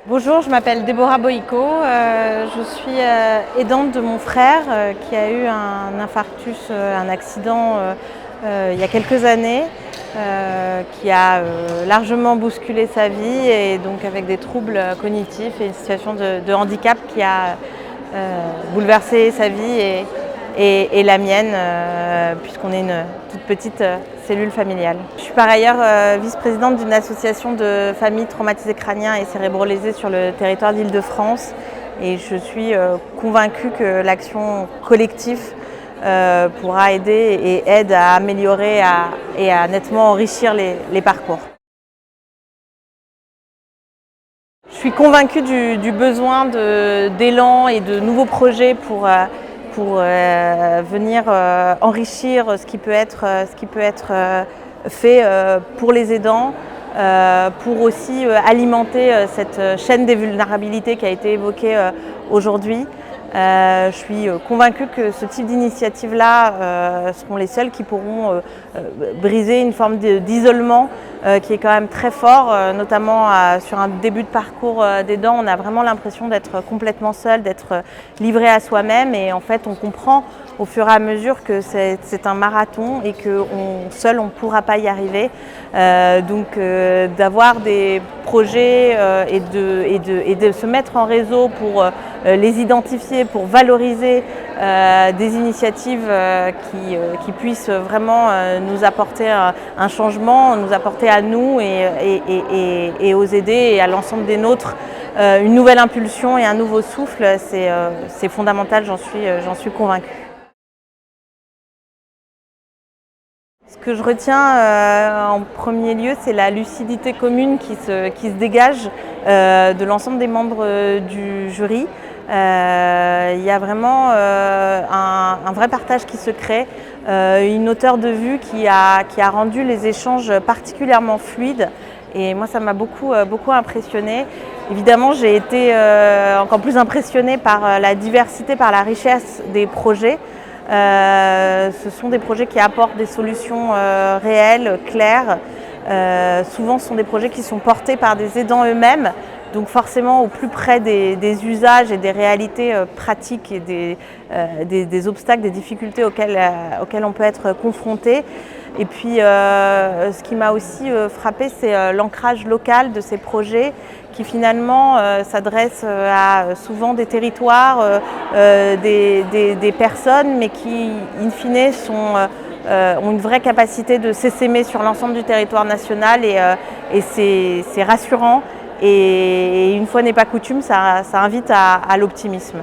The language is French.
Bonjour, je m'appelle Déborah Boïco, je suis aidante de mon frère qui a eu un infarctus, un accident il y a quelques années qui a largement bousculé sa vie et donc avec des troubles cognitifs et une situation de handicap qui a bouleversé sa vie et la mienne puisqu'on est une toute petite cellule familiale. Je suis par ailleurs vice-présidente d'une association de familles traumatisées crâniens et cérébrolésées sur le territoire d'Île-de-France et je suis convaincue que l'action collective pourra aider et aide à améliorer et à nettement enrichir les parcours. Je suis convaincue du besoin d'élan et de nouveaux projets pour venir enrichir ce qui peut être fait pour les aidants, pour aussi alimenter cette chaîne des vulnérabilités qui a été évoquée aujourd'hui. Je suis convaincue que ce type d'initiatives-là seront les seules qui pourront briser une forme d'isolement qui est quand même très fort, notamment sur un début de parcours d'aidant. On a vraiment l'impression d'être complètement seul, d'être livré à soi-même et en fait on comprend au fur et à mesure que c'est un marathon et que seul on ne pourra pas y arriver. Donc d'avoir des projets et de se mettre en réseau pour les identifier, pour valoriser des initiatives qui puissent vraiment nous apporter un changement, nous apporter à nous et aux aidés et à l'ensemble des nôtres une nouvelle impulsion et un nouveau souffle, c'est fondamental, j'en suis convaincue. Ce que je retiens en premier lieu, c'est la lucidité commune qui se dégage de l'ensemble des membres du jury. Il y a vraiment un vrai partage qui se crée, une hauteur de vue qui a rendu les échanges particulièrement fluides. Et moi, ça m'a beaucoup impressionnée. Évidemment, j'ai été encore plus impressionnée par la diversité, par la richesse des projets. Ce sont des projets qui apportent des solutions réelles, claires. Souvent, ce sont des projets qui sont portés par des aidants eux-mêmes, donc forcément au plus près des usages et des réalités pratiques et des obstacles, des difficultés auxquelles on peut être confronté. Et puis, ce qui m'a aussi frappée, c'est l'ancrage local de ces projets qui finalement s'adressent à souvent des territoires, des personnes, mais qui, in fine, ont une vraie capacité de s'essaimer sur l'ensemble du territoire national et c'est rassurant. Et une fois n'est pas coutume, ça invite à l'optimisme.